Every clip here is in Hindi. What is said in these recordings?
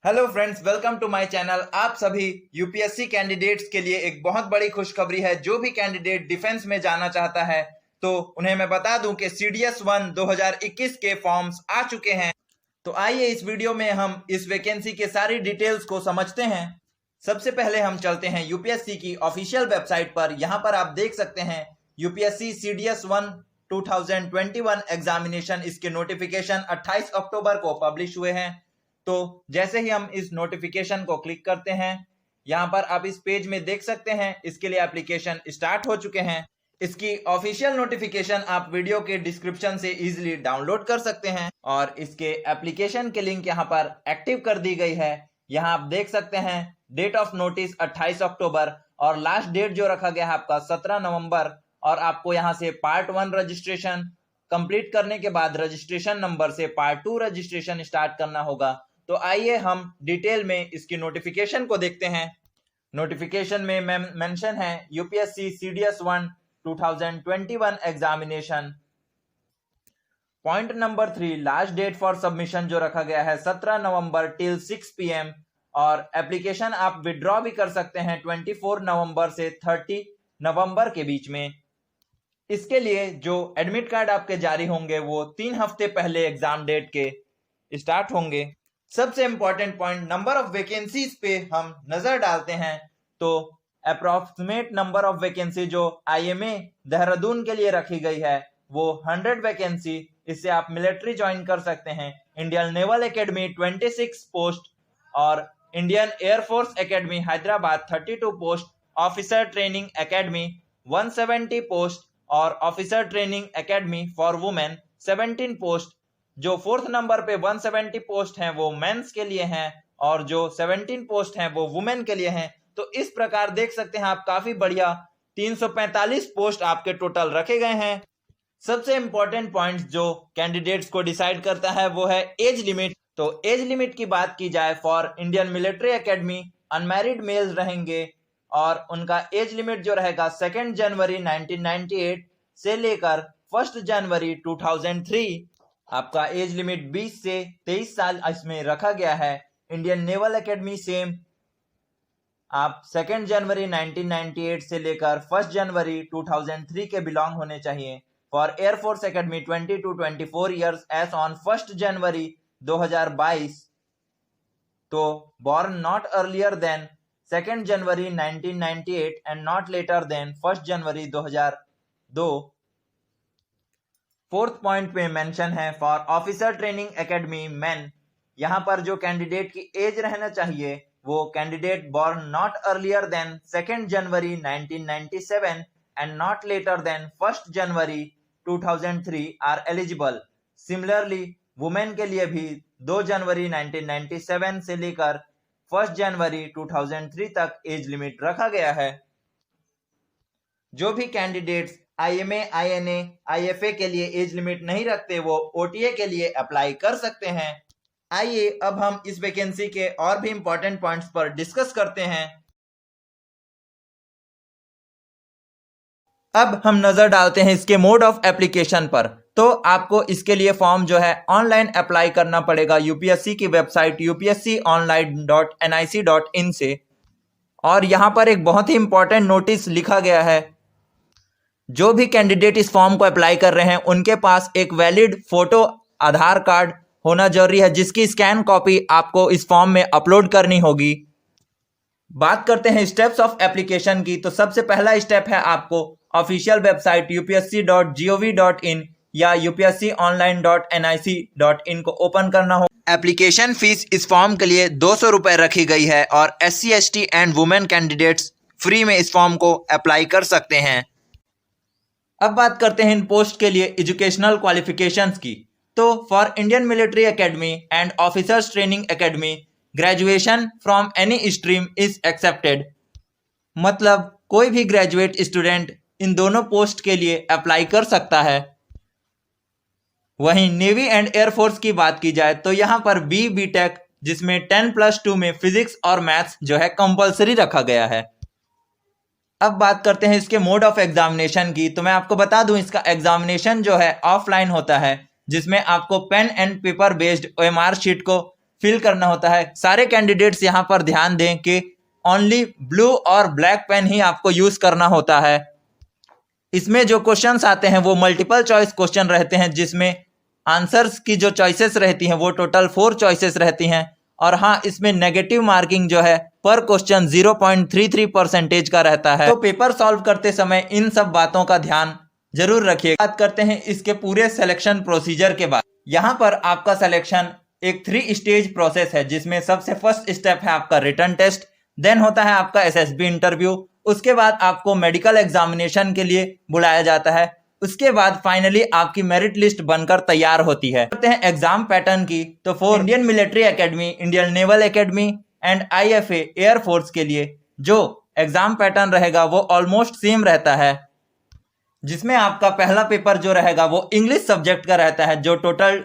Hello friends, welcome to my channel. आप सभी यूपीएससी कैंडिडेट्स के लिए एक बहुत बड़ी खुशखबरी है। जो भी कैंडिडेट डिफेंस में जाना चाहता है तो उन्हें मैं बता दूं कि सीडीएस 1 2021 के फॉर्म्स आ चुके हैं। तो आइए इस वीडियो में हम इस वैकेंसी के सारी डिटेल्स को समझते हैं। सबसे पहले हम चलते हैं यूपीएससी की ऑफिशियल वेबसाइट पर। यहाँ पर आप देख सकते हैं यूपीएससी सीडीएस 1 2021 एग्जामिनेशन, इसके नोटिफिकेशन 28 अक्टूबर को पब्लिश हुए हैं। तो जैसे ही हम इस नोटिफिकेशन को क्लिक करते हैं, यहाँ पर आप इस पेज में देख सकते हैं इसके लिए एप्लीकेशन स्टार्ट हो चुके हैं। इसकी ऑफिशियल नोटिफिकेशन आप वीडियो के डिस्क्रिप्शन से इजीली डाउनलोड कर सकते हैं और इसके एप्लीकेशन के लिंक यहाँ पर एक्टिव कर दी गई है। यहाँ आप देख सकते हैं डेट ऑफ नोटिस 28 अक्टूबर और लास्ट डेट जो रखा गया है आपका 17 नवंबर। और आपको यहाँ से पार्ट 1 रजिस्ट्रेशन कंप्लीट करने के बाद रजिस्ट्रेशन नंबर से पार्ट 2 रजिस्ट्रेशन स्टार्ट करना होगा। तो आइए हम डिटेल में इसकी नोटिफिकेशन को देखते हैं। नोटिफिकेशन में मेंशन है UPSC CDS 1 2021 examination. Point number 3, last date for submission जो रखा गया है 17 नवंबर टिल 6 PM और एप्लीकेशन आप विड्रॉ भी कर सकते हैं 24 नवंबर से 30 नवंबर के बीच में। इसके लिए जो एडमिट कार्ड आपके जारी होंगे वो 3 हफ्ते पहले एग्जाम डेट के स्टार्ट होंगे। सबसे important point number of vacancies पे हम नजर डालते हैं तो अप्रोक्सीमेट नंबर ऑफ वैकेंसी जो आईएमए देहरादून के लिए रखी गई है वो 100 वैकेंसी। इससे आप मिलिट्री ज्वाइन कर सकते हैं। इंडियन नेवल एकेडमी 26 पोस्ट और Indian air force academy Hyderabad 32 post, officer training academy 170 post और officer training academy for women 17 post. जो 4th नंबर पे 170 पोस्ट हैं वो मेंस के लिए हैं और जो 17 पोस्ट हैं वो वुमेन के लिए हैं। तो इस प्रकार देख सकते हैं आप, काफी बढ़िया 345 पोस्ट आपके टोटल रखे गए हैं। सबसे इंपॉर्टेंट पॉइंट जो कैंडिडेट्स को डिसाइड करता है वो है एज लिमिट। तो एज लिमिट की बात की जाए for Indian military academy unmarried males रहेंगे और उनका एज लिमिट जो रहेगा 2 जनवरी 1998 से लेकर 1 जनवरी 2003। आपका एज लिमिट 20 से 23 साल इसमें रखा गया है। इंडियन नेवल एकेडमी सेम, आप 2 जनवरी 1998 से लेकर 1 जनवरी 2003 के बिलोंग होने चाहिए। For air force academy 20 to 24 years age on 1 January 2022, तो born not earlier than 2 January 1998 and not later than 1 January 2002। 4th point पे मेंशन है for officer training academy men. यहाँ पर जो कैंडिडेट की एज रहना चाहिए वो candidate born not earlier than 2 January 1997 and not later than 1 January 2003 are eligible. Similarly women के लिए भी 2 जनवरी 1997 से लेकर 1 जनवरी 2003 तक एज लिमिट रखा गया है। जो भी कैंडिडेट्स आईएमए, आईएनए, आईएफए के लिए एज लिमिट नहीं रखते वो ओटीए के लिए अप्लाई कर सकते हैं। आइए अब हम इस वैकेंसी के और भी इंपॉर्टेंट पॉइंट्स पर डिस्कस करते हैं। अब हम नजर डालते हैं इसके मोड ऑफ एप्लीकेशन पर। तो आपको इसके लिए फॉर्म जो है ऑनलाइन अप्लाई करना पड़ेगा यूपीएससी की वेबसाइट upsconline.nic.in से। और यहाँ पर एक बहुत ही इंपॉर्टेंट नोटिस लिखा गया है, जो भी कैंडिडेट इस फॉर्म को अप्लाई कर रहे हैं उनके पास एक वैलिड फोटो आधार कार्ड होना जरूरी है, जिसकी स्कैन कॉपी आपको इस फॉर्म में अपलोड करनी होगी। बात करते हैं स्टेप्स ऑफ एप्लीकेशन की। तो सबसे पहला स्टेप है आपको ऑफिशियल वेबसाइट upsc.gov.in या upsconline.nic.in को ओपन करना हो। एप्लीकेशन फीस इस फॉर्म के लिए 200 रुपए रखी गई है और SC, ST and women candidates free में इस फॉर्म को अप्लाई कर सकते हैं। अब बात करते हैं इन पोस्ट के लिए एजुकेशनल क्वालिफिकेशंस की। तो for Indian military academy and officers training academy graduation from any stream is accepted. मतलब कोई भी ग्रेजुएट स्टूडेंट इन दोनों पोस्ट के लिए अप्लाई कर सकता है। वहीं नेवी एंड एयरफोर्स की बात की जाए तो यहाँ पर BTech जिसमें 10+2 में फिजिक्स और मैथ्स जो है कंपलसरी रखा गया है। अब बात करते हैं इसके मोड ऑफ एग्जामिनेशन की। तो मैं आपको बता दूं इसका एग्जामिनेशन जो है ऑफलाइन होता है, जिसमें आपको pen and paper based OMR sheet को फिल करना होता है। सारे कैंडिडेट्स यहाँ पर ध्यान दें कि ओनली ब्लू और ब्लैक पेन ही आपको यूज करना होता है। इसमें जो क्वेश्चंस आते हैं वो मल्टीपल चॉइस क्वेश्चन रहते हैं, जिसमें आंसर्स की जो चॉइसेस रहती हैं वो टोटल 4 चॉइसेस रहती हैं। और हाँ, इसमें नेगेटिव मार्किंग जो है पर क्वेश्चन 0.33% का रहता है। तो पेपर सॉल्व करते समय इन सब बातों का ध्यान जरूर रखिए। बात करते हैं इसके पूरे सिलेक्शन प्रोसीजर के बाद। यहाँ पर आपका सिलेक्शन एक 3 स्टेज प्रोसेस है, जिसमें सबसे फर्स्ट स्टेप है आपका रिटन टेस्ट, देन होता है आपका एसएसबी इंटरव्यू, उसके बाद आपको मेडिकल एग्जामिनेशन के लिए बुलाया जाता है, उसके बाद फाइनली आपकी मेरिट लिस्ट बनकर तैयार होती है। करते हैं एग्जाम पैटर्न की, तो for Indian military academy, Indian naval academy and IFA air force के लिए जो एग्जाम पैटर्न रहेगा वो ऑलमोस्ट सेम रहता है, जिसमें आपका पहला पेपर जो रहेगा वो इंग्लिश सब्जेक्ट का रहता है, जो टोटल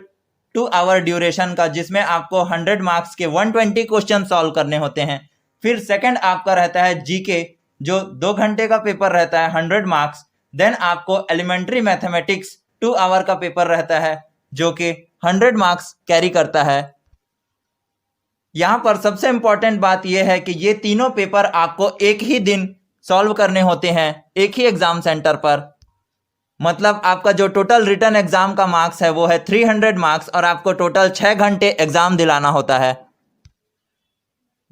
2 आवर ड्यूरेशन का, जिसमें आपको 100 मार्क्स के 120 क्वेश्चन सॉल्व करने होते हैं। फिर सेकंड आपका रहता है जीके, जो 2 घंटे का पेपर रहता है, 100 मार्क्स। देन आपको एलिमेंट्री मैथमेटिक्स 2 आवर का पेपर रहता है, जो कि 100 मार्क्स कैरी करता है। यहाँ पर सबसे इंपॉर्टेंट बात यह है कि ये तीनों पेपर आपको एक ही दिन सॉल्व करने होते हैं, एक ही एग्जाम सेंटर पर। मतलब आपका जो टोटल रिटन एग्जाम का मार्क्स है वो है 300 मार्क्स, और आपको टोटल 6 घंटे एग्जाम दिलाना होता है।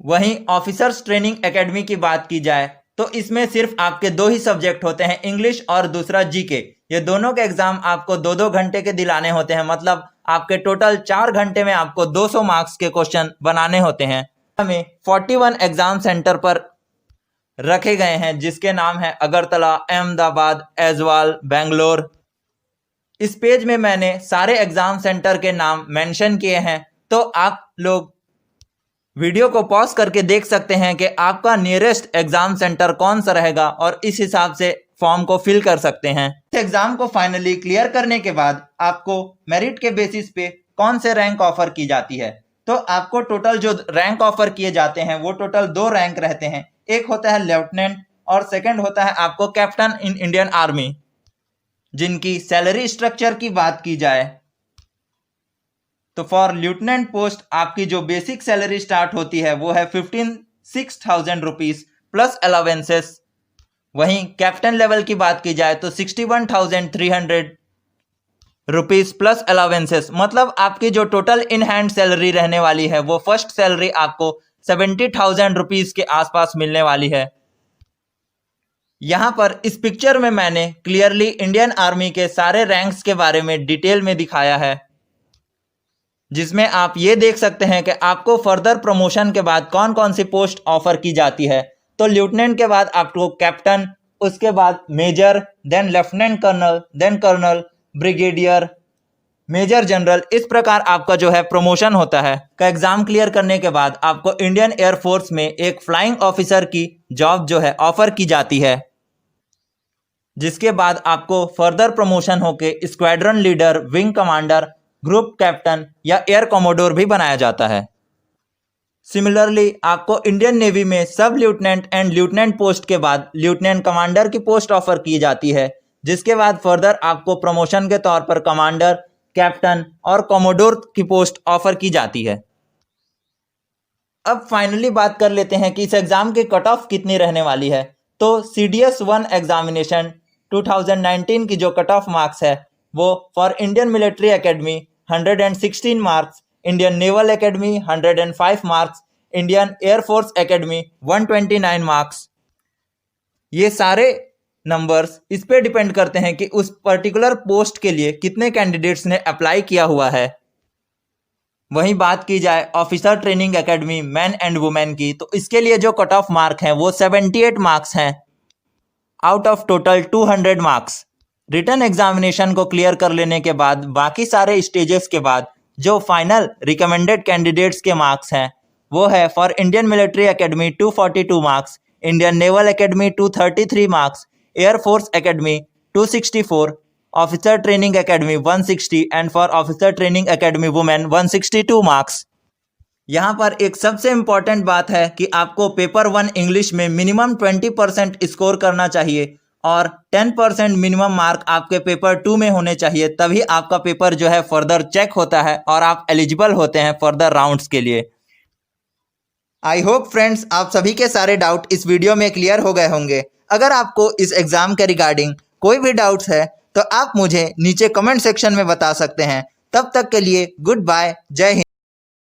वहीं ऑफिसर्स ट्रेनिंग एकेडमी की बात की जाए तो इसमें सिर्फ आपके 2 ही सब्जेक्ट होते हैं, इंग्लिश और दूसरा जीके। ये दोनों के एग्जाम आपको 2-2 घंटे के दिलाने होते हैं। मतलब आपके टोटल 4 घंटे में आपको 200 मार्क्स के क्वेश्चन बनाने होते हैं। हमें 41 एग्जाम सेंटर पर रखे गए हैं, जिसके नाम है अगरतला, अहमदाबाद, ऐजवाल, बेंगलोर। इस पेज में मैंने सारे एग्जाम सेंटर के नाम मेंशन किए हैं, तो आप लोग वीडियो को पॉज करके देख सकते हैं कि आपका नियरेस्ट एग्जाम सेंटर कौन सा रहेगा, और इस हिसाब से फॉर्म को फिल कर सकते हैं। इस एग्जाम को फाइनली क्लियर करने के बाद आपको मेरिट के बेसिस पे कौन से रैंक ऑफर की जाती है, तो आपको टोटल जो रैंक ऑफर किए जाते हैं वो टोटल 2 रैंक रहते हैं। एक होता है लेफ्टिनेंट और सेकंड होता है आपको कैप्टन इन इंडियन आर्मी। जिनकी सैलरी स्ट्रक्चर की बात की जाए तो फॉर लेफ्टिनेंट पोस्ट आपकी जो बेसिक सैलरी स्टार्ट होती है वो है 56,000 रुपीज प्लस अलावेंसेस। वहीं कैप्टन लेवल की बात की जाए तो 61,300 रुपीज प्लस अलावेंसेस। मतलब आपकी जो टोटल इन हैंड सैलरी रहने वाली है वो फर्स्ट सैलरी आपको 70,000 रुपीज के आसपास मिलने वाली है। यहां पर इस पिक्चर में मैंने क्लियरली इंडियन आर्मी के सारे रैंक्स के बारे में डिटेल में दिखाया है, जिसमें आप ये देख सकते हैं कि आपको फर्दर प्रमोशन के बाद कौन कौन सी पोस्ट ऑफर की जाती है। तो लेफ्टिनेंट के बाद आपको कैप्टन, उसके बाद major, then lieutenant colonel, then colonel, brigadier, major general. इस प्रकार आपका जो है प्रमोशन होता है। का एग्जाम क्लियर करने के बाद आपको इंडियन एयरफोर्स में एक फ्लाइंग ऑफिसर की जॉब जो है ऑफर की जाती है, जिसके बाद आपको फर्दर प्रमोशन होके squadron leader, wing commander, group captain या एयर कमोडोर भी बनाया जाता है। सिमिलरली आपको इंडियन नेवी में सब लेफ्टिनेंट एंड लेफ्टिनेंट पोस्ट के बाद लेफ्टिनेंट कमांडर की पोस्ट ऑफर की जाती है, जिसके बाद फर्दर आपको प्रमोशन के तौर पर कमांडर, कैप्टन और कमोडोर की पोस्ट ऑफर की जाती है। अब फाइनली बात कर लेते हैं कि इस एग्जाम की कट ऑफ कितनी रहने वाली है। तो CDS 1 एग्जामिनेशन 2019 की जो कट ऑफ मार्क्स है वो for Indian military academy 116 marks, Indian naval academy 105 marks, Indian air force academy 129 marks. ये सारे नंबर्स इस पे डिपेंड करते हैं कि उस पर्टिकुलर पोस्ट के लिए कितने कैंडिडेट्स ने अप्लाई किया हुआ है। वहीं बात की जाए officer training academy man and women की, तो इसके लिए जो कट ऑफ मार्क है वो 78 मार्क्स हैं out of total 200 marks. Written examination को क्लियर कर लेने के बाद बाकी सारे स्टेजेस के बाद जो फाइनल रिकमेंडेड कैंडिडेट्स के मार्क्स हैं वो है for Indian military academy 242 marks, Indian naval academy 233 marks, air force academy 264, officer training academy 160 and for officer training academy women 162 marks. यहाँ पर एक सबसे इंपॉर्टेंट बात है कि आपको पेपर 1 इंग्लिश में मिनिमम 20% स्कोर करना चाहिए और 10% मिनिमम मार्क आपके पेपर 2 में होने चाहिए, तभी आपका पेपर जो है फर्दर चेक होता है और आप एलिजिबल होते हैं फर्दर राउंड्स के लिए। आई होप फ्रेंड्स आप सभी के सारे डाउट इस वीडियो में क्लियर हो गए होंगे। अगर आपको इस एग्ज़ाम के रिगार्डिंग कोई भी डाउट्स है तो आप मुझे नीचे कमेंट सेक्शन में बता सकते हैं। तब तक के लिए गुड बाय, जय हिंद।